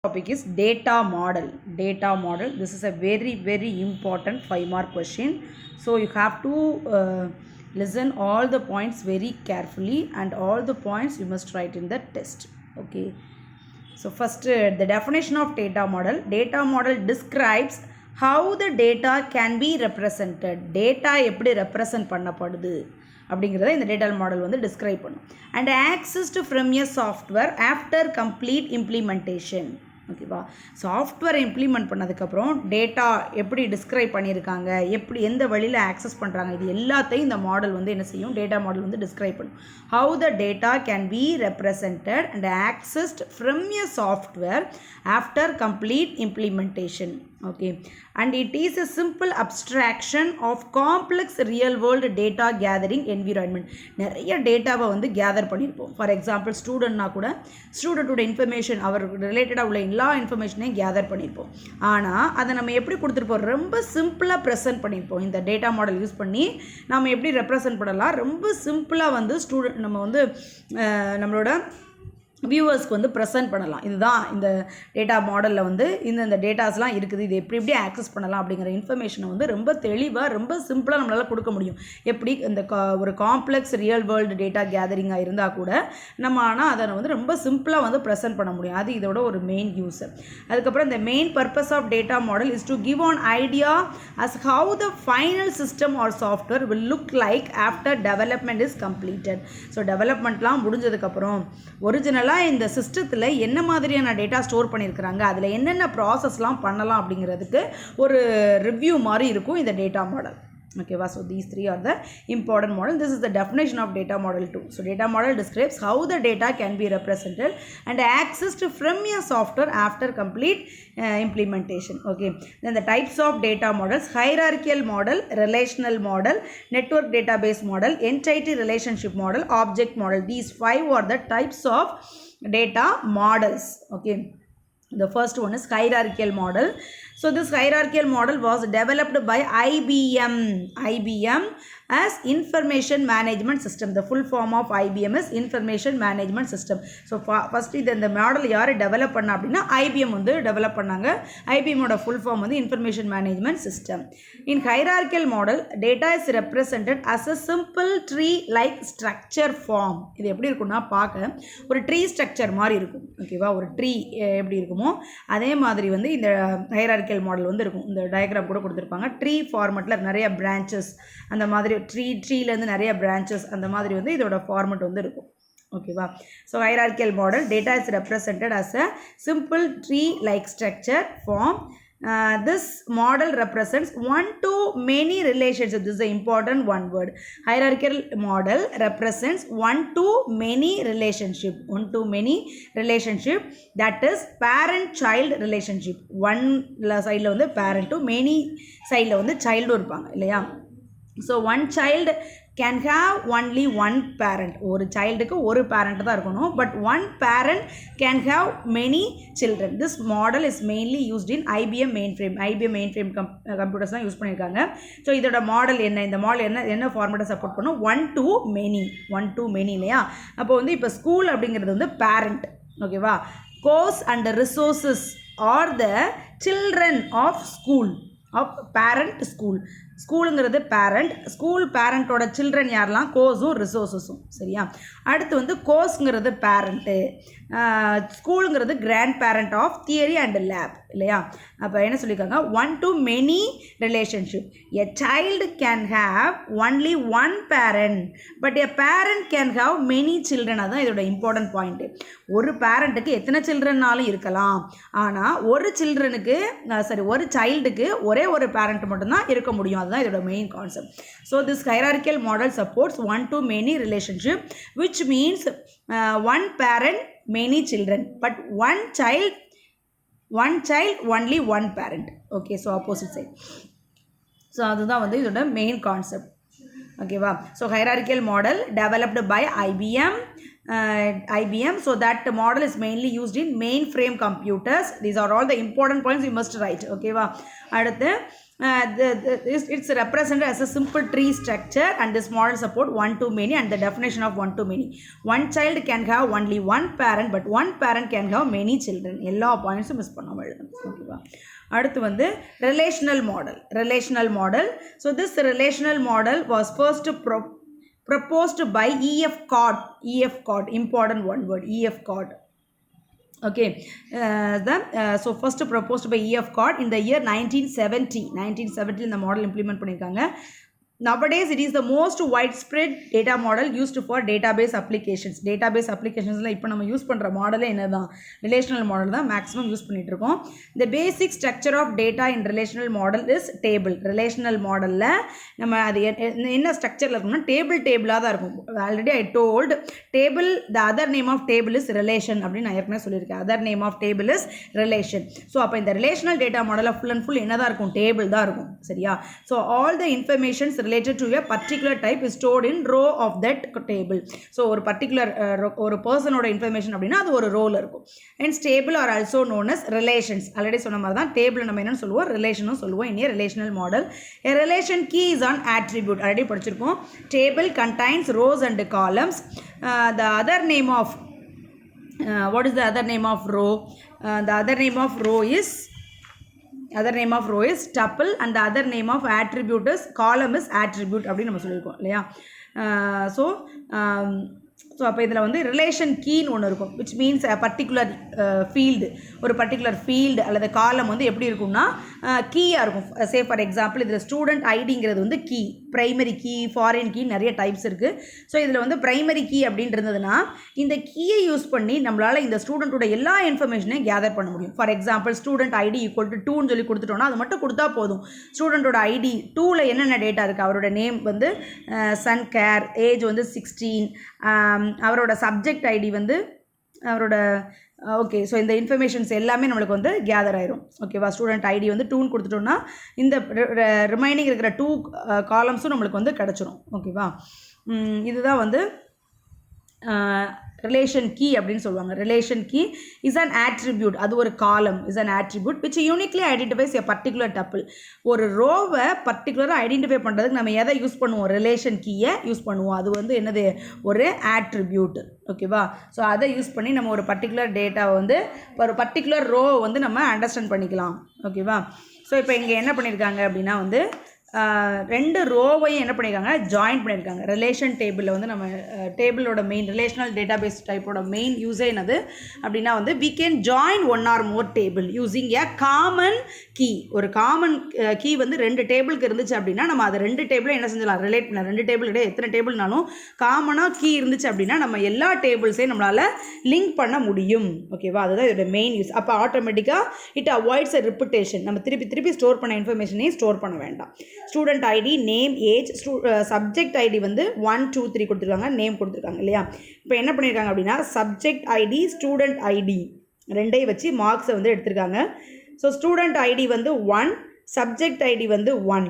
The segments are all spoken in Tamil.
Topic is data model. This is a very important 5-mark question. So you have to listen all the points very carefully, and all the points you must write in the test. Okay. So first, the definition of data model. Data model describes how the data can be represented. Data எப்படி represent பண்ணப்படுது அப்படிங்கிறத இந்த டேட்டா மாடல் வந்து டிஸ்கிரைப் பண்ணும். And accessed from a software after complete implementation. ஓகேவா, சாஃப்ட்வேரை இம்ப்ளிமெண்ட் பண்ணதுக்கப்புறம் டேட்டா எப்படி டிஸ்கிரைப் பண்ணியிருக்காங்க, எப்படி எந்த வழியில் ஆக்சஸ் பண்ணுறாங்க, இது எல்லாத்தையும் இந்த மாடல் வந்து என்ன செய்யும், டேட்டா மாடல் வந்து டிஸ்கிரைப் பண்ணும். How the data can be represented and accessed from a software after complete implementation. Okay, and it is a simple abstraction of complex real world data gathering environment. நிறைய டேட்டாவை வந்து கேதர் பண்ணியிருப்போம். ஃபார் எக்ஸாம்பிள் ஸ்டூடெண்ட்னா கூட ஸ்டூடெண்ட்டோட இன்ஃபர்மேஷன், அவர் ரிலேட்டடாக உள்ள எல்லா இன்ஃபர்மேஷனையும் கேதர் பண்ணியிருப்போம். ஆனால் அதை நம்ம எப்படி கொடுத்துருப்போம், ரொம்ப சிம்பிளாக ப்ரெசென்ட் பண்ணியிருப்போம். இந்த டேட்டா மாடல் யூஸ் பண்ணி நம்ம எப்படி ரெப்ரசன்ட் பண்ணலாம், ரொம்ப சிம்பிளாக வந்து ஸ்டூடெண்ட் நம்ம வந்து நம்மளோட வியூவர்ஸ்க்கு வந்து ப்ரெசென்ட் பண்ணலாம். இதுதான் இந்த டேட்டா மாடலில் வந்து இந்த டேட்டாஸ்லாம் இருக்குது, இது எப்படி ஆக்சஸ் பண்ணலாம் அப்படிங்கிற இன்ஃபர்மேஷனை வந்து ரொம்ப தெளிவாக ரொம்ப சிம்பிளாக நம்மளால் கொடுக்க முடியும். எப்படி இந்த ஒரு காம்ப்ளெக்ஸ் ரியல் வேர்ல்டு டேட்டா கேதரிங்காக இருந்தால் கூட நம்ம ஆனால் அதை வந்து ரொம்ப சிம்பிளாக வந்து ப்ரெசென்ட் பண்ண முடியும். அது இதோட ஒரு மெயின் யூஸ். அதுக்கப்புறம் இந்த main purpose of data model is to give an idea as how the final system or software will look like after development is completed. So டெவலப்மெண்ட்லாம் முடிஞ்சதுக்கப்புறம் ஒரிஜினலாக இந்த சிஸ்டத்தில் என்ன மாதிரியான டேட்டா ஸ்டோர் பண்ணியிருக்கிறாங்க, அதில் என்னென்ன ப்ராசஸ்லாம் பண்ணலாம் அப்படிங்கிறதுக்கு ஒரு ரிவ்யூ மாதிரி இருக்கும் இந்த data model. Okay, so these three are the important model. This is the definition of data model too. So data model describes how the data can be represented and accessed from a software after complete implementation. Okay, then the types of data models: hierarchical model, relational model, network database model, entity relationship model, object model. These 5 are the types of data models. Okay, the first one is hierarchical model. So this hierarchical model was developed by IBM as information management system. The full form of IBM is information management system. So first இந்த மாடல் யார் டெவலப் பண்ணா அப்படின்னா IBM வந்து டெவலப் பண்ணாங்க. IBM ஓட full form வந்து information management system. In hierarchical model, data is represented as a simple tree like structure form. இது எப்படி இருக்கும்னா பார்க்க ஒரு ட்ரீ ஸ்ட்ரக்சர் மாதிரி இருக்கும். ஓகேவா, ஒரு ட்ரீ எப்படி இருக்குமோ அதே மாதிரி வந்து இந்த hierarchical மாடல் வந்து இருக்கும். இந்த டயக்ராம் கூட கொடுத்துருப்பாங்க. ட்ரீ ஃபார்மெட்டில் நிறைய பிரான்ச்சஸ், அந்த மாதிரி ட்ரீலேருந்து நிறைய பிரான்ச்சஸ், அந்த மாதிரி வந்து இதோட ஃபார்மெட் வந்து இருக்கும். ஓகேவா, so hierarchical model data is represented as a simple tree like structure form. This model represents one-to-many relationship. This is an important one word. Hierarchical model represents one-to-many relationship. One-to-many relationship, that is parent-child relationship. One side வந்து parent, many side வந்து child இருப்பாங்க இல்லையா. So one child can have only one parent. ஒரு சைல்டுக்கு ஒரு பேரண்ட் தான் இருக்கணும். But one parent can have many children. This model is mainly used in IBM mainframe computers தான் யூஸ் பண்ணியிருக்காங்க. ஸோ இதோட மாடல் என்ன, இந்த மாடல் என்ன ஃபார்மேட்டை சப்போர்ட் பண்ணும், ஒன் டு மெனி இல்லையா. அப்போ வந்து இப்போ ஸ்கூல் அப்படிங்கிறது வந்து பேரண்ட். ஓகேவா, course and resources are the children of school, of parent school. ஸ்கூலுங்கிறது பேரண்ட், ஸ்கூல் பேரண்ட்டோட சில்ட்ரன் யாரெல்லாம், கோர்ஸும் ரிசோர்ஸஸும். சரியா, அடுத்து வந்து கோர்ஸுங்கிறது parent, ஸ்கூலுங்கிறது grandparent of theory and lab இல்லையா. அப்போ என்ன சொல்லியிருக்காங்க, one to many relationship. A child can have only one parent but a parent can have many children. அதுதான் இதோட இம்பார்ட்டன்ட் பாயிண்ட்டு. ஒரு பேரண்ட்டுக்கு எத்தனை சில்ட்ரன்னாலும் இருக்கலாம், ஆனால் ஒரு சைல்டுக்கு ஒரே ஒரு பேரண்ட் மட்டும்தான் இருக்க முடியும். அதுதான் இதோட main concept. So this hierarchical model supports one to many relationship, which means one parent many children, but one child only one parent. Okay, so opposite side. So அதுதான் வந்து இதோட மெயின் கான்செப்ட். ஓகேவா, so hierarchical model developed by IBM. So that model is mainly used in mainframe computers. These are all the important points you must write. Okay, அடுத்து It's represented as a simple tree structure, and this model support one to many, and the definition of one to many. One child can have only one parent, but one parent can have many children. எல்லா பாயிண்ட்ஸும் மிஸ் பண்ணாமல் எழுதணும். ஓகேவா? அடுத்து வந்து relational model. So this relational model was first proposed by E.F. Codd, important one word, E.F. Codd. Okay, so first proposed by E.F. Codd in the year 1970 இந்த மாடல் இம்ப்ளிமெண்ட் பண்ணியிருக்காங்க. Nowadays it is the most widespread data model used for database applications. Database applicationsல இப்போ நம்ம யூஸ் பண்ணுற மாடலே என்ன தான், ரிலேஷனல் மாடல் தான் மேக்ஸிமம் யூஸ் பண்ணிட்டு இருக்கோம். The basic structure of data in relational model is table. Relational மாடலில் நம்ம அது என்ன ஸ்ட்ரக்சரில் இருக்கும்னா டேபிளாக தான் இருக்கும். Already I told table, the other name of table is relation அப்படின்னு நான் ஏற்கனவே சொல்லியிருக்கேன். Other name of table is relation. So அப்போ இந்த ரிலேஷனல் டேட்டா மாடலில் ஃபுல் அண்ட் ஃபுல் என்ன தான் இருக்கும், டேபிள் தான் இருக்கும். சரியா? So all the informations related to a particular type is stored in row of that table. So ஒரு particular ஒரு personோட information அப்படின்னா அது ஒரு ரோல இருக்கும். Hence table are also known as relations. Already சொன்ன மாதிரி தான் டேபிள் நம்ம என்னன்னு சொல்லுவோம், ரிலேஷனும் சொல்லுவோம். in a relational model a relation key is an attribute. Already படிச்சிருக்கோம். Table contains rows and columns. The other name of what is the other name of row? The other name of row is tuple, and the other name of attribute is column is attribute அப்படின்னு நம்ம சொல்லியிருக்கோம் இல்லையா? ஸோ அப்போ இதில் வந்து ரிலேஷன் கீன்னு ஒன்று இருக்கும், விச் மீன்ஸ் பர்டிகுலர் ஃபீல்டு, ஒரு பர்டிகுலர் ஃபீல்டு அல்லது காலம் வந்து எப்படி இருக்கும்னா கீயாக இருக்கும். சே ஃபார் எக்ஸாம்பிள் இதில் ஸ்டூடெண்ட் ஐடிங்கிறது வந்து key, primary key, foreign key, நிறைய டைப்ஸ் இருக்குது. ஸோ இதில் வந்து ப்ரைமரி கீ அப்படின்றதுனா இந்த கீயை யூஸ் பண்ணி நம்மளால் இந்த ஸ்டூடெண்ட்டோட எல்லா இன்ஃபர்மேஷனையும் கேதர் பண்ண முடியும். For example student ID equal to 2ன்னு சொல்லி கொடுத்துட்டோன்னா அது மட்டும் கொடுத்தா போதும். ஸ்டூடெண்ட்டோட ஐடி 2ல் என்னென்ன டேட்டா இருக்குது, அவரோட நேம் வந்து சன் கேர், ஏஜ் வந்து 16, அவரோட சப்ஜெக்ட் ஐடி வந்து அவரோட ஓகே. ஸோ இந்த இன்ஃபர்மேஷன்ஸ் எல்லாமே நம்மளுக்கு வந்து கேதர் ஆயிரும். ஓகேவா? ஸ்டூடெண்ட் ஐடி வந்து 2ன்னு கொடுத்துட்டோம்னா இந்த ரிமைனிங் இருக்கிற 2 காலம்ஸும் நம்மளுக்கு வந்து கிடச்சிரும். ஓகேவா? இதுதான் வந்து ரிலேஷன் கீ அப்படின்னு சொல்லுவாங்க. Relation key is an attribute, அது ஒரு column, is an attribute which uniquely identifies a particular tuple. ஒரு ரோவை பர்டிகுலராக ஐடென்டிஃபை பண்ணுறதுக்கு நம்ம எதை யூஸ் பண்ணுவோம், ரிலேஷன் கீயை யூஸ் பண்ணுவோம். அது வந்து என்னது, ஒரு ஆட்ரிபியூட். ஓகேவா? ஸோ அதை யூஸ் பண்ணி நம்ம ஒரு பர்டிகுலர் டேட்டாவை வந்து ஒரு பர்டிகுலர் ரோவை வந்து நம்ம அண்டர்ஸ்டாண்ட் பண்ணிக்கலாம். ஓகேவா? ஸோ இப்போ இங்கே என்ன பண்ணியிருக்காங்க அப்படின்னா வந்து 2 ரோவையும் என்ன பண்ணியிருக்காங்க, ஜாயின் பண்ணியிருக்காங்க. ரிலேஷன் டேபிளில் வந்து நம்ம டேபிளோட மெயின் ரிலேஷனல் டேட்டாபேஸ் டைப்போட மெயின் யூஸே என்னது அப்படின்னா வந்து we can join one or more table using a common key. ஒரு காமன் கீ வந்து 2 டேபிளுக்கு இருந்துச்சு அப்படின்னா நம்ம அதை 2 டேபிளும் என்ன செஞ்சலாம், ரிலேட் பண்ண. 2 டேபிள் கிடையாது, எத்தனை டேபிள்னாலும் காமனாக கீ இருந்துச்சு அப்படின்னா நம்ம எல்லா டேபிள்ஸையும் நம்மளால் லிங்க் பண்ண முடியும். ஓகேவா? அதுதான் இதோட மெயின் யூஸ். அப்போ ஆட்டோமேட்டிக்காக இட் அவாய்ட்ஸ் a repetition. நம்ம திருப்பி ஸ்டோர் பண்ண இன்ஃபர்மேஷனையும் ஸ்டோர் பண்ண வேண்டாம். Student ID, name, age, subject ID வந்து 1 2 3 கொடுத்துருக்காங்க, நேம் கொடுத்துருக்காங்க இல்லையா? இப்போ என்ன பண்ணியிருக்காங்க அப்படின்னா சப்ஜெக்ட் ஐடி, ஸ்டூடெண்ட் ஐடி ரெண்டையும் வச்சு மார்க்ஸை வந்து எடுத்திருக்காங்க. ஸோ ஸ்டூடெண்ட் ஐடி வந்து 1, சப்ஜெக்ட் ஐடி வந்து 1,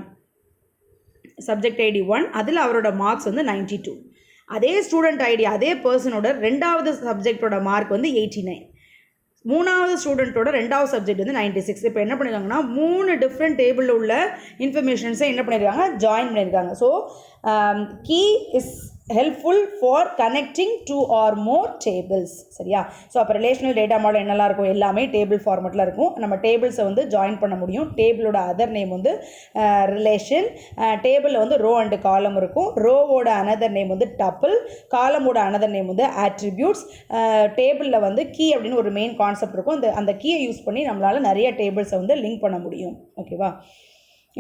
சப்ஜெக்ட் ஐடி 1, அதில் அவரோட மார்க்ஸ் வந்து 92. அதே ஸ்டூடெண்ட் ஐடி அதே பர்சனோட 2வது சப்ஜெக்டோட மார்க் வந்து 89, 3வது ஸ்டூடெண்ட்டோட 2வது சப்ஜெக்ட் வந்து 96. இப்போ என்ன பண்ணியிருக்காங்கன்னா 3 டிஃப்ரெண்ட் டேபிளில் உள்ள இன்ஃபர்மேஷன்ஸை என்ன பண்ணியிருக்காங்க, ஜாயின் பண்ணியிருக்காங்க. So key is helpful for connecting 2 or more tables. சரியா? ஸோ அப்போ ரிலேஷனல் டேட்டா மாடல் என்னெல்லாம் இருக்கும், எல்லாமே டேபிள் ஃபார்மெட்டில் இருக்கும். நம்ம டேபிள்ஸை வந்து ஜாயின் பண்ண முடியும். டேபிளோட அதர் நேம் வந்து ரிலேஷன், டேபிளில் வந்து ரோ அண்டு காலம் இருக்கும். ரோவோட அனதர் நேம் வந்து டப்பிள், காலமோட அனதர் நேம் வந்து ஆட்ரிபியூட்ஸ். டேபிளில் வந்து கீ அப்படின்னு ஒரு மெயின் கான்செப்ட் இருக்கும். அந்த கீயை யூஸ் பண்ணி நம்மளால் நிறைய டேபிள்ஸை வந்து லிங்க் பண்ண முடியும். ஓகேவா?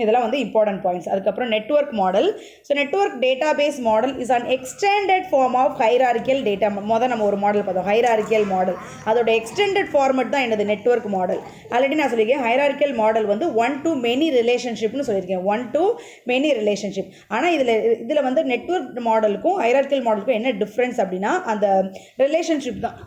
இதெல்லாம் வந்து இம்பார்ட்டன்ட் பாயிண்ட்ஸ். அதுக்கப்புறம் network model. So network database model is an extended form of hierarchical data. நம்ம ஒரு மாடல் பார்த்தோம், ஹைரார்க்கியல் மாடல். அதோட எக்ஸ்டெண்டட் ஃபார்மெட் தான் என்னது, நெட்வொர்க் மாடல். ஆல்ரெடி நான் சொல்லியிருக்கேன் ஹைரார்க்கியல் மாடல் வந்து 1 to many ரிலேஷன்ஷிப்னு சொல்லியிருக்கேன், 1 to many ரிலேஷன்ஷிப். ஆனால் இதில் வந்து நெட்வொர்க் மாடலுக்கும் ஹைரார்க்கியல் மாடலுக்கும் என்ன டிஃப்ரென்ஸ் அப்படின்னா அந்த ரிலேஷன்ஷிப் தான்.